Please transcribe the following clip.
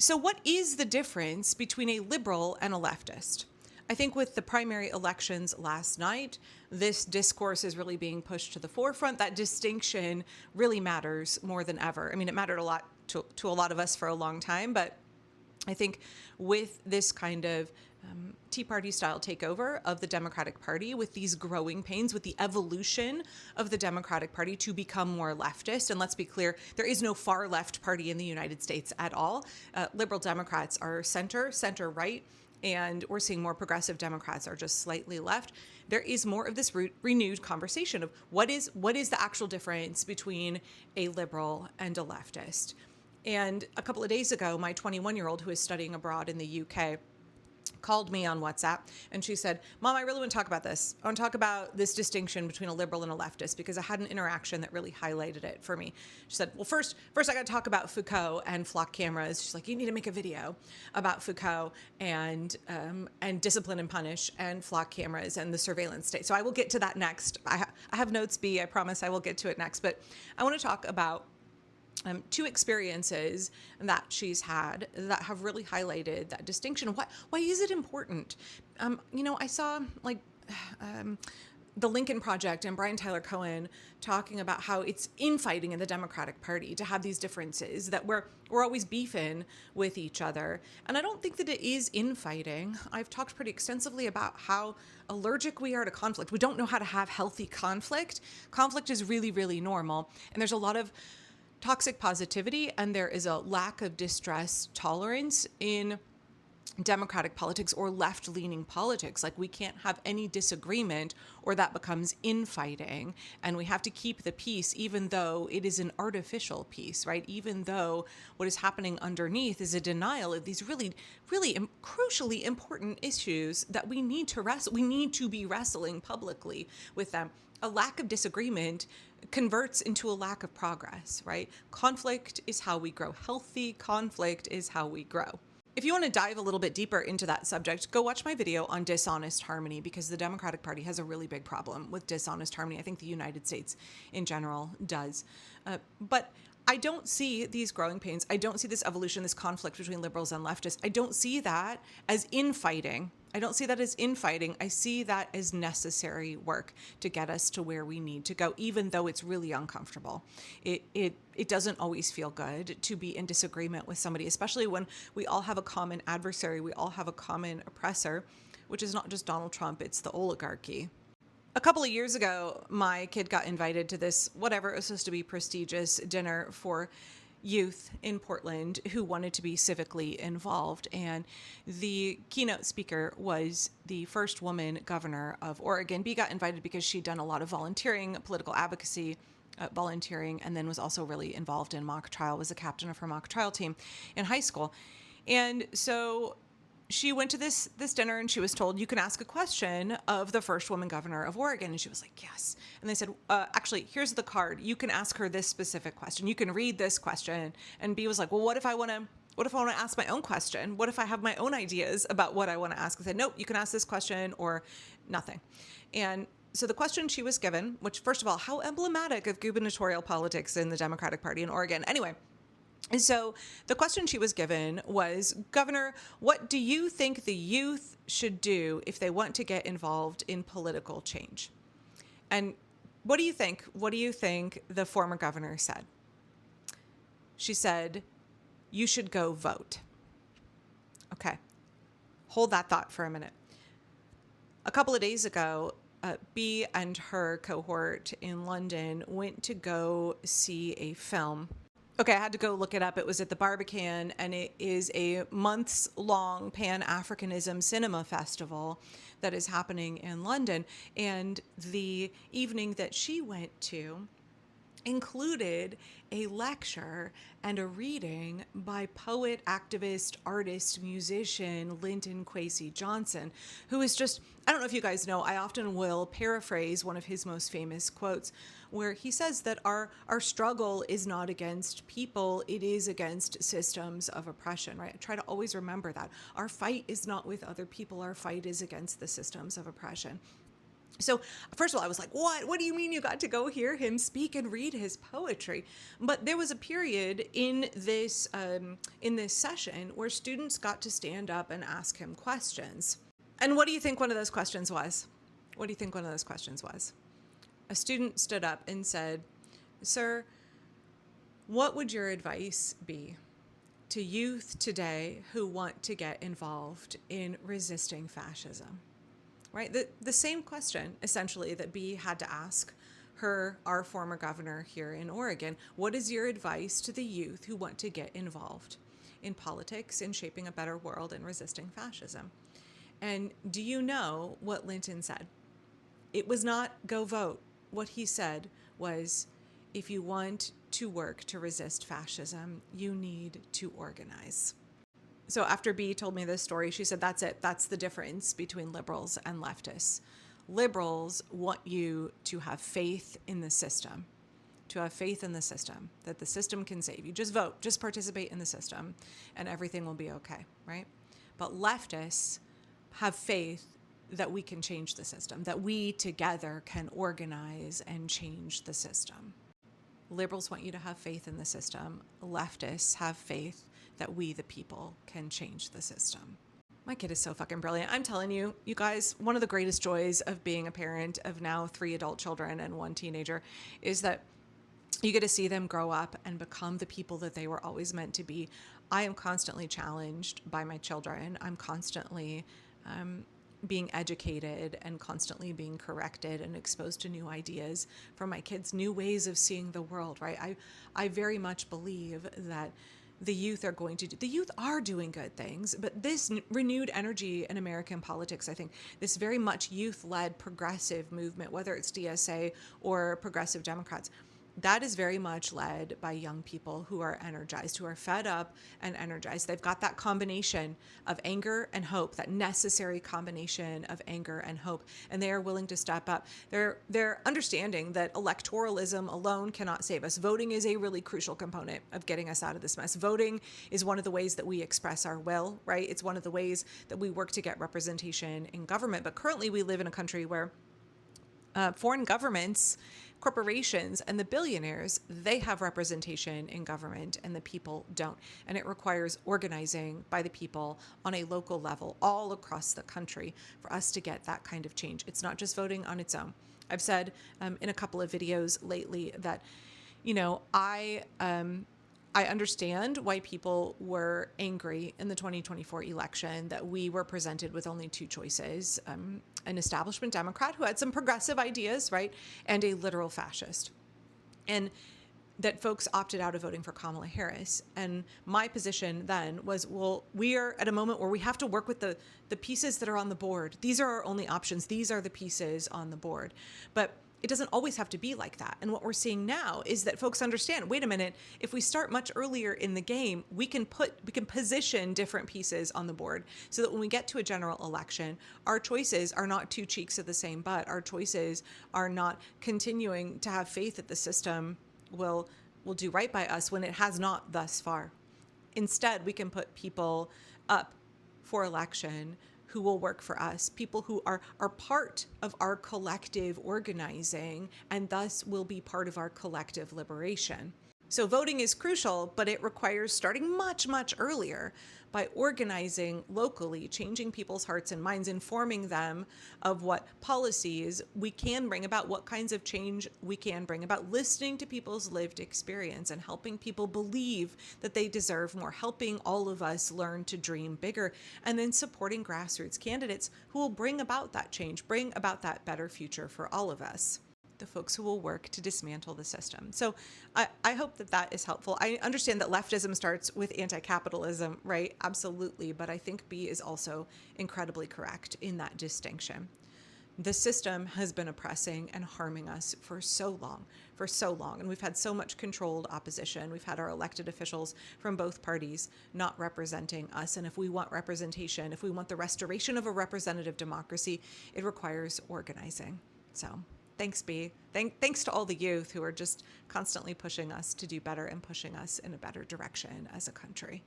So what is the difference between a liberal and a leftist? I think with the primary elections last night, this discourse is really being pushed to the forefront. That distinction really matters more than ever. I mean, it mattered a lot to a lot of us for a long time, but I think with this kind of Tea Party style takeover of the Democratic Party, with these growing pains, with the evolution of the Democratic Party to become more leftist, and let's be clear, there is no far left party in the United States at all. Liberal Democrats are center right, and we're seeing more progressive Democrats are just slightly left. There is more of this renewed conversation of what is the actual difference between a liberal and a leftist. And a couple of days ago, my 21-year-old who is studying abroad in the UK called me on WhatsApp and she said, "Mom, I really want to talk about this. I want to talk about this distinction between a liberal and a leftist because I had an interaction that really highlighted it for me." She said, "Well, first I got to talk about Foucault and flock cameras." She's like, "You need to make a video about Foucault and discipline and punish and flock cameras and the surveillance state." So I will get to that next. I have notes B. I promise I will get to it next. But I want to talk about two experiences that she's had that have really highlighted that distinction. Why is it important? I saw the Lincoln Project and Brian Tyler Cohen talking about how it's infighting in the Democratic Party to have these differences, that we're always beefing with each other. And I don't think that it is infighting. I've talked pretty extensively about how allergic we are to conflict. We don't know how to have healthy conflict. Conflict is really, really normal. And there's a lot of toxic positivity, and there is a lack of distress tolerance in Democratic politics or left-leaning politics. Like, we can't have any disagreement or that becomes infighting, and we have to keep the peace even though it is an artificial peace, right? Even though what is happening underneath is a denial of these really, really crucially important issues that we need to wrestle. We need to be wrestling publicly with them. A lack of disagreement converts into a lack of progress, right? Conflict is how we grow. Healthy conflict is how we grow. If you want to dive a little bit deeper into that subject, go watch my video on dishonest harmony, because the Democratic Party has a really big problem with dishonest harmony. I think the United States in general does. But I don't see these growing pains. I don't see this evolution, this conflict between liberals and leftists. I don't see that as infighting. I see that as necessary work to get us to where we need to go, even though it's really uncomfortable. It doesn't always feel good to be in disagreement with somebody, especially when we all have a common adversary. We all have a common oppressor, which is not just Donald Trump, it's the oligarchy. A couple of years ago, my kid got invited to this, whatever, it was supposed to be prestigious dinner for youth in Portland who wanted to be civically involved. And the keynote speaker was the first woman governor of Oregon. Bea got invited because she'd done a lot of volunteering, political advocacy, volunteering, and then was also really involved in mock trial, was a captain of her mock trial team in high school. And so she went to this dinner and she was told, "You can ask a question of the first woman governor of Oregon." And she was like, "Yes." And they said, "Actually, here's the card. You can ask her this specific question. You can read this question." And Bea was like, "Well, what if I want to ask my own question? What if I have my own ideas about what I want to ask?" I said, "Nope, you can ask this question or nothing." And so the question she was given, which, first of all, how emblematic of gubernatorial politics in the Democratic Party in Oregon. Anyway, so the question she was given was, "Governor, what do you think the youth should do if they want to get involved in political change?" And what do you think? What do you think the former governor said? She said, "You should go vote." Okay, hold that thought for a minute. A couple of days ago, Bea and her cohort in London went to go see a film. Okay, I had to go look it up. It was at the Barbican, and it is a months-long Pan-Africanism cinema festival that is happening in London. And the evening that she went to included a lecture and a reading by poet, activist, artist, musician Linton Kwesi Johnson, who is just, I don't know if you guys know, I often will paraphrase one of his most famous quotes, where he says that our struggle is not against people, it is against systems of oppression, right? I try to always remember that. Our fight is not with other people, our fight is against the systems of oppression. So first of all, I was like, what do you mean you got to go hear him speak and read his poetry? But there was a period in this session where students got to stand up and ask him questions. And what do you think one of those questions was? What do you think one of those questions was? A student stood up and said, "Sir, what would your advice be to youth today who want to get involved in resisting fascism?" Right? The same question, essentially, that B had to ask our former governor here in Oregon. What is your advice to the youth who want to get involved in politics, in shaping a better world, and resisting fascism? And do you know what Linton said? It was not go vote. What he said was, if you want to work to resist fascism, you need to organize. So after B told me this story, she said, that's it. That's the difference between liberals and leftists. Liberals want you to have faith in the system, that the system can save you. Just vote, just participate in the system, and everything will be okay, right? But leftists have faith that we can change the system, that we together can organize and change the system. Liberals want you to have faith in the system. Leftists have faith that we, the people, can change the system. My kid is so fucking brilliant. I'm telling you, you guys, one of the greatest joys of being a parent of now 3 adult children and 1 teenager is that you get to see them grow up and become the people that they were always meant to be. I am constantly challenged by my children. I'm constantly being educated and constantly being corrected and exposed to new ideas from my kids, new ways of seeing the world, right? I very much believe that the youth are doing good things, but this renewed energy in American politics, I think this very much youth-led progressive movement, whether it's DSA or progressive Democrats, that is very much led by young people who are energized, who are fed up and energized. They've got that combination of anger and hope, that necessary combination of anger and hope, and they are willing to step up. They're understanding that electoralism alone cannot save us. Voting is a really crucial component of getting us out of this mess. Voting is one of the ways that we express our will, right? It's one of the ways that we work to get representation in government. But currently we live in a country where foreign governments, corporations, and the billionaires, they have representation in government and the people don't. And it requires organizing by the people on a local level all across the country for us to get that kind of change. It's not just voting on its own. I've said in a couple of videos lately that, I understand why people were angry in the 2024 election, that we were presented with only 2 choices, an establishment Democrat who had some progressive ideas, right, and a literal fascist. And that folks opted out of voting for Kamala Harris. And my position then was, well, we are at a moment where we have to work with the pieces that are on the board. These are our only options. These are the pieces on the board. But it doesn't always have to be like that. And what we're seeing now is that folks understand, wait a minute, if we start much earlier in the game, we can position different pieces on the board so that when we get to a general election, our choices are not 2 cheeks of the same butt. Our choices are not continuing to have faith that the system will do right by us when it has not thus far. Instead, we can put people up for election who will work for us, people who are part of our collective organizing and thus will be part of our collective liberation. So voting is crucial, but it requires starting much, much earlier by organizing locally, changing people's hearts and minds, informing them of what policies we can bring about, what kinds of change we can bring about, listening to people's lived experience and helping people believe that they deserve more, helping all of us learn to dream bigger, and then supporting grassroots candidates who will bring about that change, bring about that better future for all of us. The folks who will work to dismantle the system. So I hope that is helpful. I understand that leftism starts with anti-capitalism, right? Absolutely. But I think B is also incredibly correct in that distinction. The system has been oppressing and harming us for so long. And we've had so much controlled opposition. We've had our elected officials from both parties not representing us. And if we want representation, if we want the restoration of a representative democracy, it requires organizing. So thanks, B. Thanks to all the youth who are just constantly pushing us to do better and pushing us in a better direction as a country.